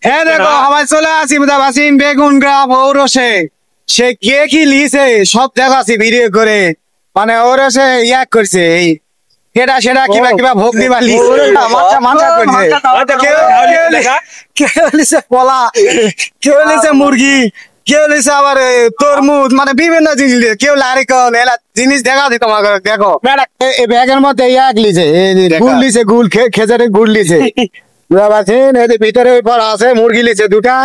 হ্যাঁ দেখো আমার চলে আসি বাসিন বেগুন গ্রাম ঔরসে সে কে কি লিছে সব দেখাচ্ছি ভিডিও করে মানে ওরসে ইয়াক করছে এই কেডা সেটা কিবা কিবা ভোগ দিবা লিছে মাথা মাথা করছে কেউ লিছে কলা কেউ লিছে মুরগি কেউ লিছে আবার তরমুজ মানে বিভিন্ন জিনিস লিছে কেউ নারিকল এলা জিনিস দেখা দিই তোমাকে দেখো এই ব্যাগের মধ্যে ইয়াক লিছে গুড় লিছে গুড় খেজারে গুড় লিছে বুঝা পারছেন এই যে ভিতরে ওই পর আছে মুরগি লিছে দুটা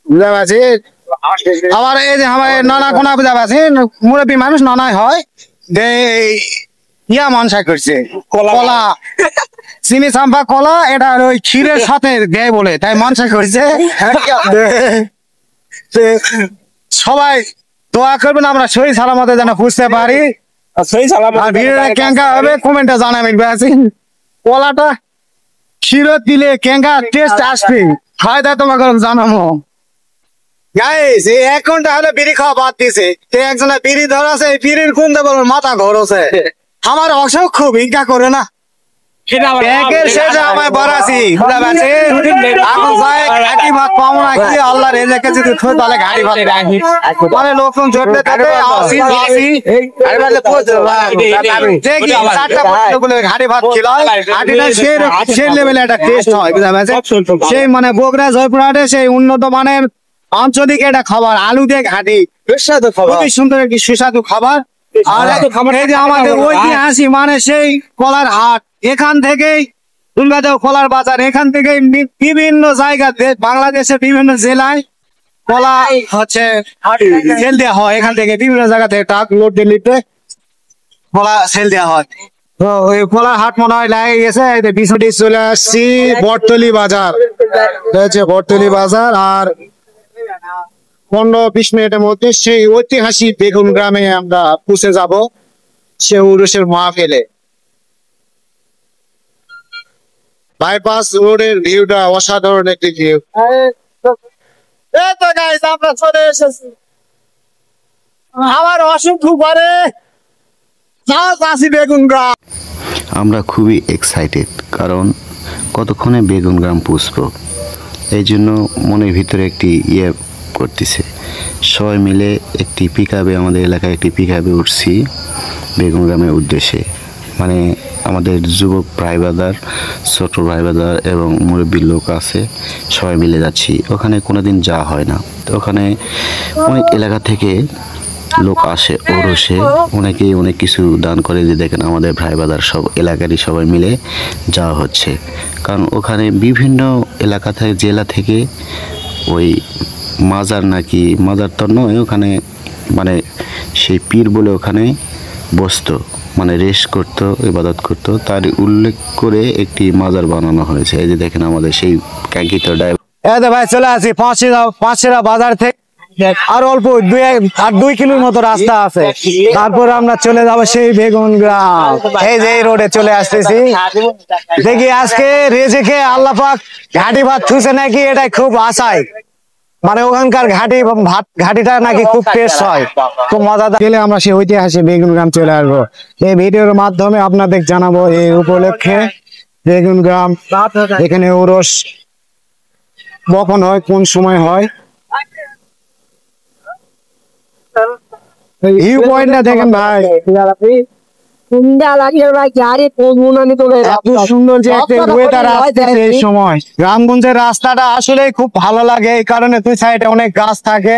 বুঝা পারছেন আবার এই যে আমার নানা কোনা বুঝা পারছেন মুরব্বী মানুষ নানাই হয় ইয়া মনসা করছে কলা চিনি চাম্পা কলা এটা ওই ক্ষীরের সাথে দেয় বলে তাই মনসা করছে সবাই দোয়া করবেন আমরা সহি সালামতে যেন বুঝতে পারি সহি সালামত ভিডিওটা কেঙ্কা হবে কমেন্টে জানাবেন কলাটা ক্ষীর দিলে কেঙ্কা টেস্ট আসবে ফায়দা তোমাকে জানাবো গাইস এই 1 ঘন্টা হলে বিড়ি খাওয়া বাদ দিছে একজনের বিড়ি ধরাছে বিড়ির কোন দেবল মাথা ঘোরছে আমার অসুখ খুব ইনকা করে না ব্যাগের শেষে আমায় বরাসি বুঝা পারছে এখন যায় গাড়ি ভাত পাবো না কি আল্লাহ রেজেকে যদি থই তাহলে গাড়ি ভাত রাখি পরে লোকজন জড়তে থাকে আসি আসি গাড়ি ভাত পৌঁছে দেখি চারটা পাঁচটা বলে গাড়ি ভাত খেলায় গাড়িটা সেই লেভেলে একটা টেস্ট হয় বুঝা পারছে সেই মানে বগুড়া জয়পুরহাটে সেই উন্নত মানের আঞ্চলিক একটা খাবার আলু দিয়ে ঘাটি সুস্বাদু খাবার খুবই সুন্দর একটি সুস্বাদু খাবার আর এই যে আমাদের ঐতিহাসিক মানে সেই কলার হাট এখান থেকেই কলার বাজার এখান থেকে বিভিন্ন জায়গা বাংলাদেশের বিভিন্ন জেলায় কলা হচ্ছে সেল দেওয়া হয় এখান থেকে বিভিন্ন জায়গা থেকে ট্রাক লোড দিল্লিতে কলা সেল দেওয়া হয় তো ওই কলার হাট মনে হয় লাগে গেছে পিছনে চলে আসছি বটতলি বাজার হচ্ছে বটতলি বাজার আর 15-20 মিনিটের মধ্যে সেই ঐতিহাসিক বেগুন গ্রামে আমরা পৌঁছে যাব সে উরুষের মাহফিলে বাইপাস রোডের ভিউটা অসাধারণ একটি ভিউ তো গাইস আমরা চলে এসেছি আমার অসুখ করে বেগুন গ্রাম আমরা খুবই এক্সাইটেড কারণ কতক্ষণে বেগুন গ্রাম পৌঁছবো এই জন্য মনের ভিতরে একটি ইয়ে করতেছে সবাই মিলে একটি পিকআপে আমাদের এলাকায় একটি পিকআপে উঠছি বেগুন গ্রামের উদ্দেশ্যে মানে আমাদের যুবক ভাই ব্রাদার ছোট ভাই ব্রাদার এবং মুরব্বী লোক আছে সবাই মিলে যাচ্ছি ওখানে কোনোদিন যাওয়া হয় না তো ওখানে অনেক এলাকা থেকে লোক আসে ওরসে অনেকেই অনেক কিছু দান করে যে দেখেন আমাদের ভাই ব্রাদার সব এলাকারই সবাই মিলে যাওয়া হচ্ছে কারণ ওখানে বিভিন্ন এলাকা থেকে জেলা থেকে ওই মাজার নাকি মাজার তো নয় ওখানে মানে সেই পীর বলে ওখানে বসতো মানে রেস্ট করতো ইবাদত করতো তার উল্লেখ করে একটি মাজার বানানো হয়েছে এই যে দেখেন আমাদের সেই কাঙ্ক্ষিত ড্রাইভার ভাই চলে আসি পাঁচশিরা বাজার থেকে আর অল্প 2 কিলোর মতো রাস্তা আছে তারপর আমরা চলে যাবো সেই বেগুন গ্রাম এই যে রোডে চলে আসতেছি দেখি আজকে রেজেকে আল্লাহ পাক ঘাটি ভাত ছুঁছে নাকি এটাই খুব আশায় মানে ওখানকার ঘাটিটা নাকি খুব টেস্ট হয় খুব মজাদার গেলে আমরা সেই ঐতিহাসিক বেগুন গ্রাম চলে আসবো এই ভিডিওর মাধ্যমে আপনাদের জানাবো এই উপলক্ষে বেগুন গ্রাম এখানে ওরস কখন হয় কোন সময় হয় ভিউ পয়েন্টটা দেখেন ভাই সুন্দর যে ওয়েদার আসতেছে এই সময় গ্রামগঞ্জের রাস্তাটা আসলে খুব ভালো লাগে এই কারণে দুই সাইডে অনেক গাছ থাকে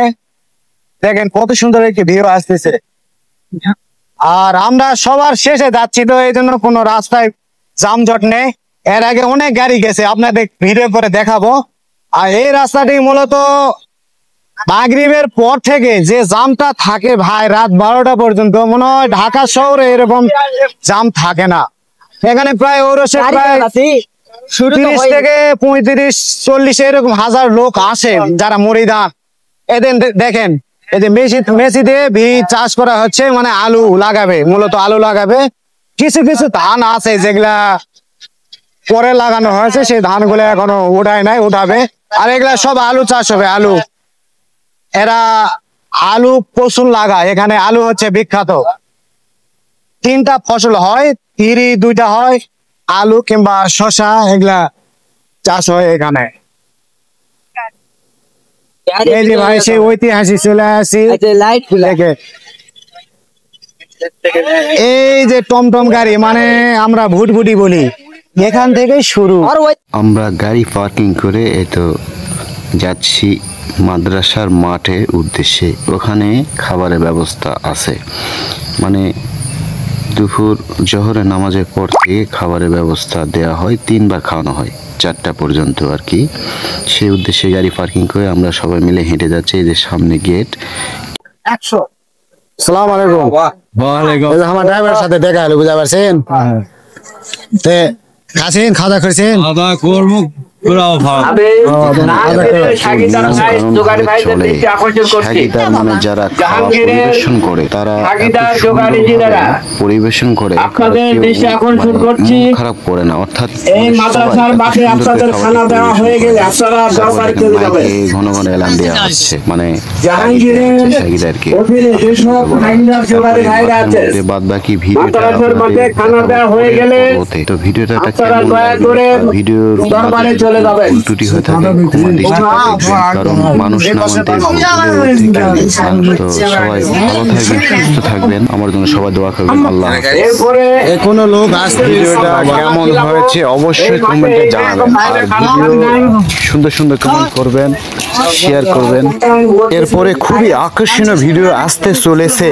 দেখেন কত সুন্দর একটি ভিউ আসতেছে আর আমরা সবার শেষে যাচ্ছি তো এই জন্য কোনো রাস্তায় যানজট নেই এর আগে অনেক গাড়ি গেছে আপনাদের ভিডিও করে দেখাবো আর এই রাস্তাটি মূলত মাগরিবের পর থেকে যে জামটা থাকে ভাই রাত 12টা পর্যন্ত মনে হয় ঢাকা শহরে এরকম জাম থাকে না এখানে প্রায় ওরসে প্রায় 30 থেকে 35-40 এরকম হাজার লোক আসে যারা মুরিদান এদিন দেখেন এই যে মেসিতে চাষ করা হচ্ছে মানে আলু লাগাবে মূলত আলু লাগাবে কিছু কিছু ধান আছে যেগুলা পরে লাগানো হয়েছে সেই ধানগুলো এখনো উঠায় নাই উঠাবে আর এগুলা সব আলু চাষ হবে আলু এরা আলু প্রচুর লাগায় এখানে আলু হচ্ছে বিখ্যাত 3টা ফসল হয় 2টা হয় আলু কিংবা শসা এগুলা চাষ হয় এখানে এই যে ভাই সেই ঐতিহাসিক চলে আসি লাইট দেখে এই যে টমটম গাড়ি মানে আমরা ভুটভুটি বলি এখান থেকেই শুরু। আমরা গাড়ি পার্কিং করে এই তো যাচ্ছি মাদ্রাসার মাঠে উদ্দেশ্যে। ওখানে খাবারের ব্যবস্থা আছে, মানে দুপুর জোহরের নামাজের পর থেকে খাবারের ব্যবস্থা দেওয়া হয়, 3 বার খাওয়ানো হয় 4টা পর্যন্ত আর কি। সেই উদ্দেশ্যে গাড়ি পার্কিং করে আমরা সবাই মিলে হেঁটে যাচ্ছি। এই যে সামনে গেট। সালাম আলাইকুম। এই যে আমার ড্রাইভারের সাথে দেখা হলো, বুঝতে পারছেন? তে আছেন, খাওয়া করেছেন? সাগিদার মানে যারা খাওয়া পরিবেশন করে তারা এত সুন্দরভাবে পরিবেশন করে আপনাদের দেশে আকর্ষণ করছি মন খারাপ করে না, অর্থাৎ এই মাদ্রাসার মাঠে আপনাদের খানা দেওয়া হয়ে গেলে আপনারা দরবারে চলে যাবেন। ঘন ঘন এলান দেওয়া হচ্ছে, মানে জাহাঙ্গীরের সাগিদারকে অধীনে যেসব হাইন্দার জোগাড়ি ভাইরা আছেন বাদ বাকি ভিডিওটা মাদ্রাসার মাঠে খানা দেওয়া হয়ে গেলে তো ভিডিওটা আপনারা কেমন দয়া করে ভিডিওর দরবারে চলে যাবেন। ত্রুটি হয়ে থাকে ক্ষমা দৃষ্টিতে দেখবেন, কারণ মানুষ না মানতে তো সবাই ভালো থাকবেন, সুস্থ থাকবেন। আমার জন্য সবাই দোয়া করবেন। আল্লাহ হাফেজ। এরপরে কোনো লোক আসতে ভিডিওটা কেমন হয়েছে অবশ্যই কমেন্টে জানাবেন, আর ভিডিও সুন্দর সুন্দর কমেন্ট করবেন, শেয়ার করবেন। এরপরে খুবই আকর্ষণীয় ভিডিও আসতে চলেছে।